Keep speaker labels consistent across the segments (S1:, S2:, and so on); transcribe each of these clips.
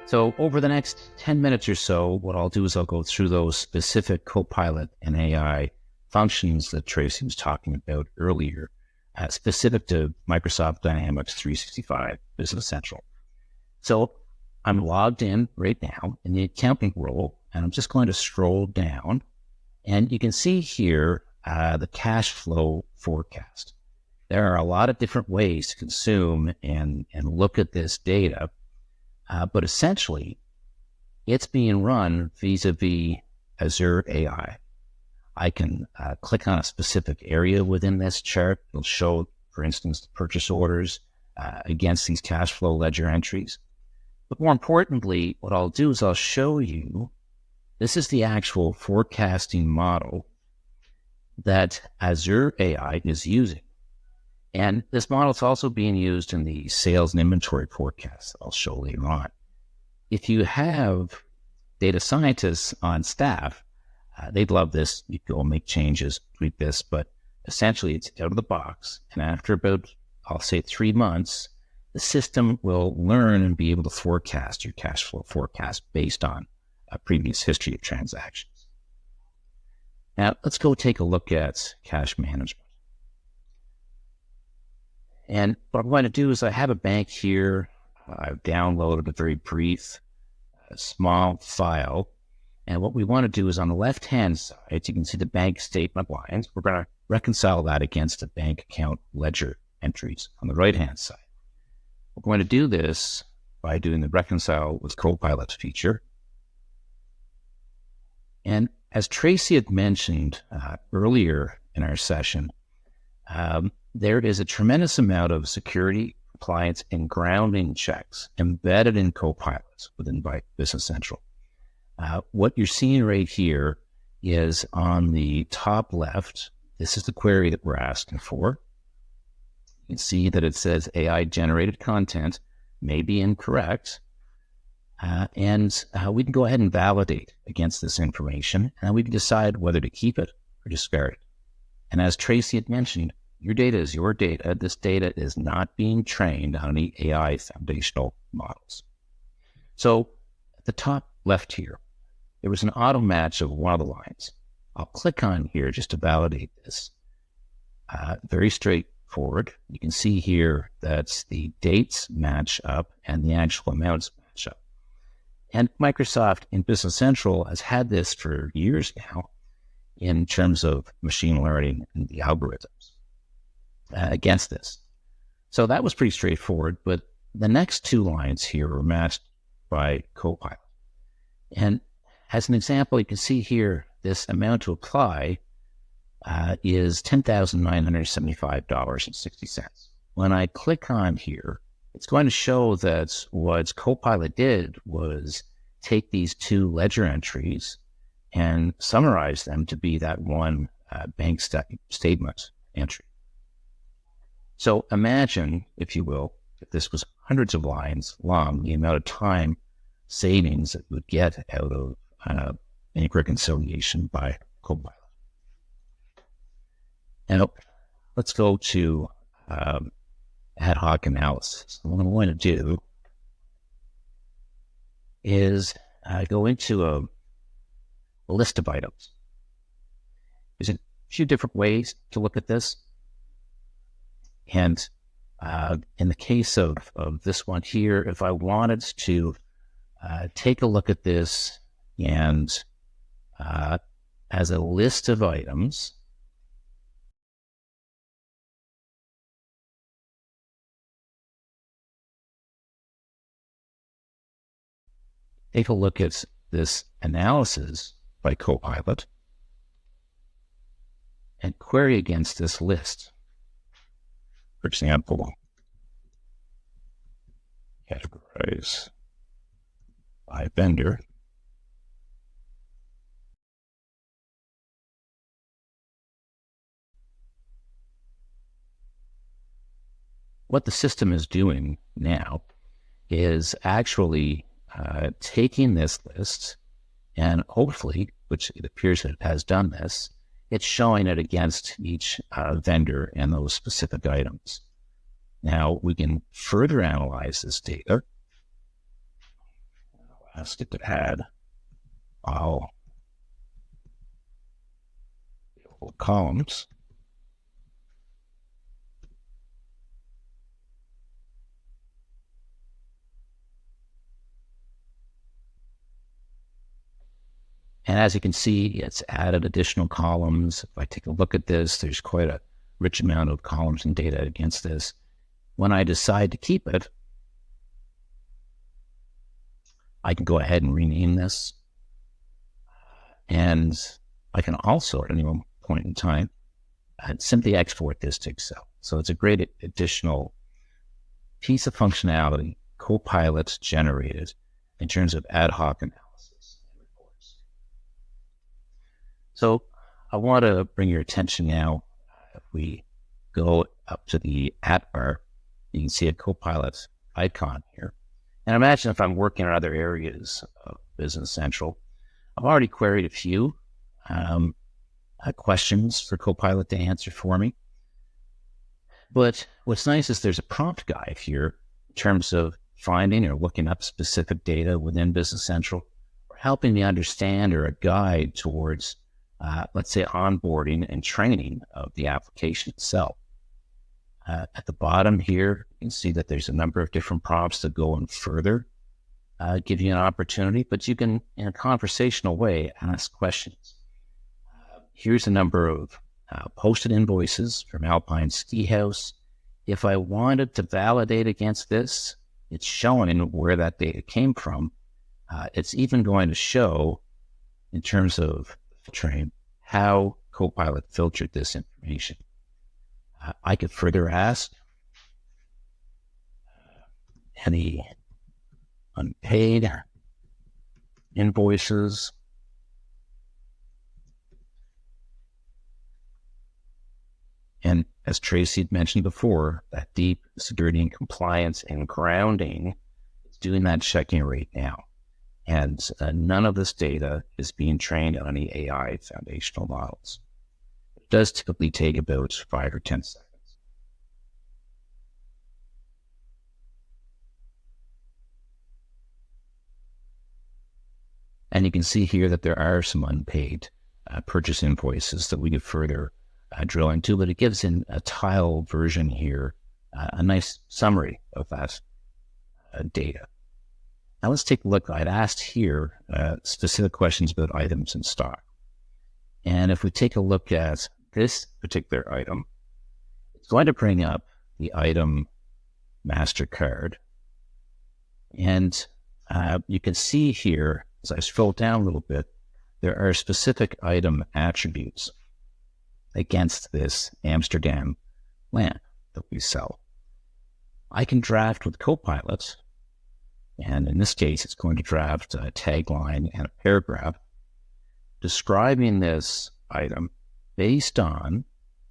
S1: So over the next 10 minutes or so, what I'll do is I'll go through those specific Copilot and AI functions that Tracy was talking about earlier, specific to Microsoft Dynamics 365 Business Central. So I'm logged in right now in the accounting role, and I'm just going to scroll down, and you can see here the cash flow forecast. There are a lot of different ways to consume and look at this data, but essentially it's being run vis-a-vis Azure AI. I can click on a specific area within this chart. It'll show, for instance, the purchase orders against these cash flow ledger entries. But more importantly, what I'll do is I'll show you, this is the actual forecasting model that Azure AI is using. And this model is also being used in the sales and inventory forecasts that I'll show later on. If you have data scientists on staff, they'd love this. You can go make changes, tweak this, but essentially it's out of the box. And after about, I'll say 3 months, the system will learn and be able to forecast your cash flow forecast based on a previous history of transactions. Now, let's go take a look at cash management. And what I'm going to do is I have a bank here. I've downloaded a very brief, small file. And what we want to do is on the left-hand side, you can see the bank statement lines. We're going to reconcile that against the bank account ledger entries on the right-hand side. We're going to do this by doing the Reconcile with Copilot feature. And as Tracy had mentioned earlier in our session, there is a tremendous amount of security, compliance, and grounding checks embedded in Copilot within Business Central. What you're seeing right here is on the top left, this is the query that we're asking for. You can see that it says AI-generated content may be incorrect, and we can go ahead and validate against this information, and we can decide whether to keep it or discard it. And as Tracy had mentioned, your data is your data. This data is not being trained on any AI foundational models. So at the top left here, there was an auto match of one of the lines. I'll click on here just to validate this. Very straightforward. You can see here that the dates match up and the actual amounts match up. And Microsoft in Business Central has had this for years now in terms of machine learning and the algorithms against this. So that was pretty straightforward, but the next 2 lines here were matched by Copilot. And as an example, you can see here, this amount to apply is $10,975.60. When I click on here, it's going to show that what Copilot did was take these 2 ledger entries and summarize them to be that one bank statement entry. So imagine, if you will, if this was hundreds of lines long, the amount of time savings that you would get out of bank reconciliation by Copilot. And let's go to ad hoc analysis. What I'm going to do is go into a list of items. There's a few different ways to look at this. And in the case of this one here, if I wanted to take a look at this and as a list of items, take a look at this analysis by Copilot and query against this list. For example, categorize by vendor. What the system is doing now is actually taking this list and hopefully, which it appears that it has done this, it's showing it against each vendor and those specific items. Now we can further analyze this data. skip to add all columns. And as you can see, it's added additional columns. If I take a look at this, there's quite a rich amount of columns and data against this. When I decide to keep it, I can go ahead and rename this. And I can also, at any point in time, simply export this to Excel. So it's a great additional piece of functionality Copilot generated in terms of ad hoc analysis and reports. So I want to bring your attention now, if we go up to the app bar, you can see a Copilot icon here. And imagine if I'm working on other areas of Business Central, I've already queried a few questions for Copilot to answer for me. But what's nice is there's a prompt guide here in terms of finding or looking up specific data within Business Central, or helping me understand, or a guide towards, let's say, onboarding and training of the application itself. At the bottom here, you can see that there's a number of different prompts that go in further, give you an opportunity, but you can, in a conversational way, ask questions. Here's a number of posted invoices from Alpine Ski House. If I wanted to validate against this, it's showing where that data came from. It's even going to show, in terms of filtering, how Copilot filtered this information. I could further ask any unpaid invoices and, as Tracy had mentioned before, that deep security and compliance and grounding, it's doing that checking right now. And none of this data is being trained on any AI foundational models. It does typically take about 5 or 10 seconds. And you can see here that there are some unpaid purchase invoices that we could further drill into, but it gives in a tile version here, a nice summary of that data. Now let's take a look. I'd asked here specific questions about items in stock. And if we take a look at this particular item, it's going to bring up the item MasterCard. And you can see here, as I scroll down a little bit, there are specific item attributes against this Amsterdam lamp that we sell. I can draft with Copilot, and in this case, it's going to draft a tagline and a paragraph describing this item based on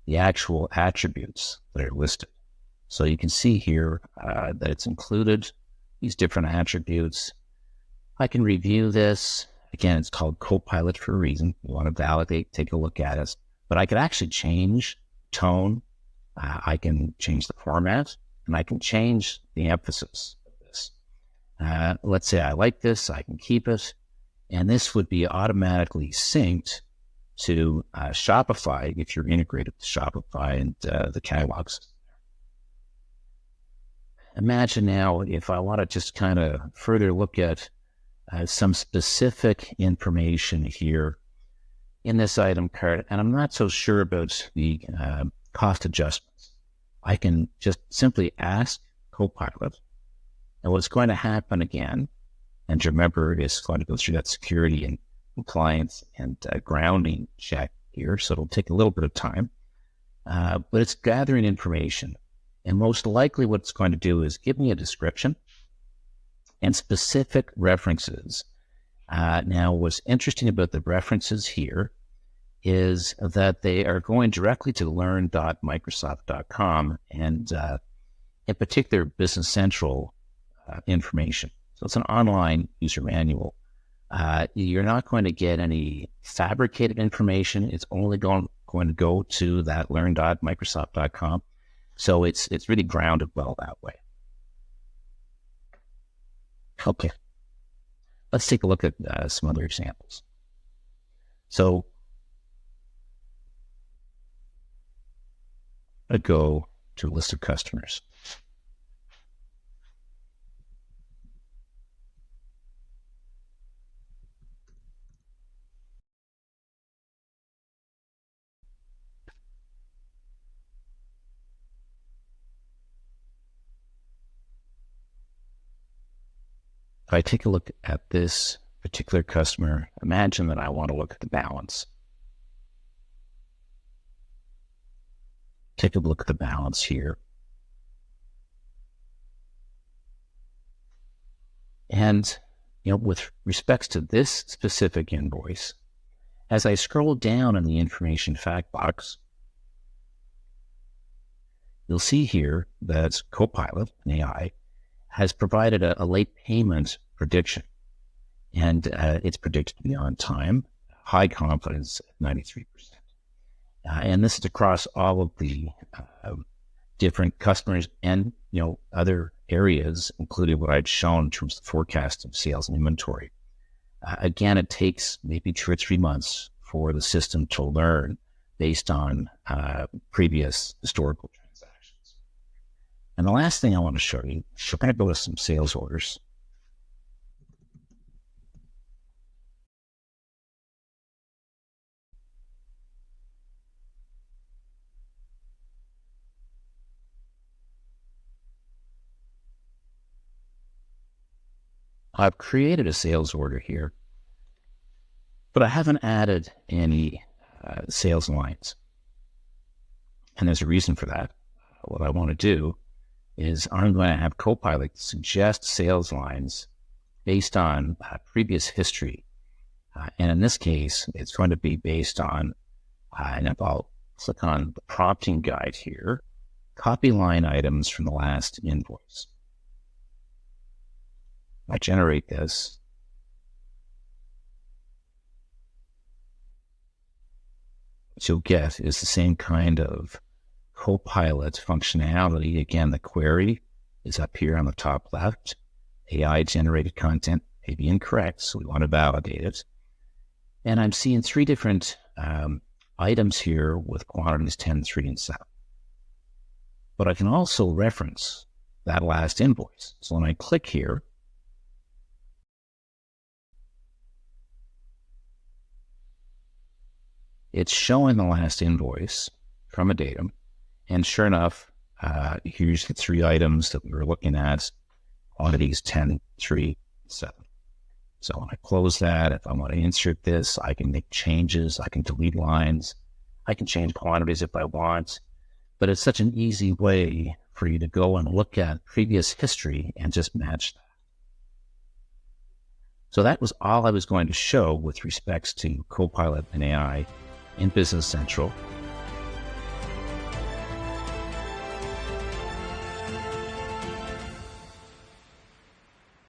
S1: the actual attributes that are listed. So you can see here that it's included these different attributes. I can review this. Again, it's called Copilot for a reason. You want to validate, take a look at it. But I could actually change tone. I can change the format, and I can change the emphasis of this. Let's say I like this, I can keep it. And this would be automatically synced to Shopify if you're integrated with Shopify and the catalogs. Imagine now if I want to just kind of further look at some specific information here in this item card, and I'm not so sure about the cost adjustments. I can just simply ask Copilot, and what's going to happen again, and remember, it's going to go through that security and compliance and grounding check here, so it'll take a little bit of time, but it's gathering information. And most likely what it's going to do is give me a description and specific references. Now, what's interesting about the references here is that they are going directly to learn.microsoft.com and in particular, Business Central information. So it's an online user manual. You're not going to get any fabricated information. It's only going to go to that learn.microsoft.com. So it's really grounded well that way. Okay. Let's take a look at some other examples. So I go to a list of customers. If I take a look at this particular customer, imagine that I want to look at the balance. Take a look at the balance here. And, with respects to this specific invoice, as I scroll down in the information fact box, you'll see here that Copilot, an AI, has provided a late payment prediction. And it's predicted to be on time, high confidence, 93%. And this is across all of the different customers and, other areas, including what I'd shown in terms of forecast of sales and inventory. Again, it takes maybe 2 or 3 months for the system to learn based on previous historical transactions. And the last thing I want to show you, we're going to go to some sales orders. I've created a sales order here, but I haven't added any sales lines. And there's a reason for that. What I want to do is I'm going to have Copilot suggest sales lines based on previous history. And in this case, it's going to be based on, and if I'll click on the prompting guide here, copy line items from the last invoice. I generate this. What you'll get is the same kind of Copilot functionality. Again, the query is up here on the top left. AI generated content may be incorrect, so we want to validate it. And I'm seeing 3 different items here with quantities 10, 3, and 7. But I can also reference that last invoice. So when I click here, it's showing the last invoice from a datum. And sure enough, here's the 3 items that we were looking at, quantities 10, 3, 7. So when I close that, if I want to insert this, I can make changes. I can delete lines. I can change quantities if I want. But it's such an easy way for you to go and look at previous history and just match that. So that was all I was going to show with respects to Copilot and AI in Business Central.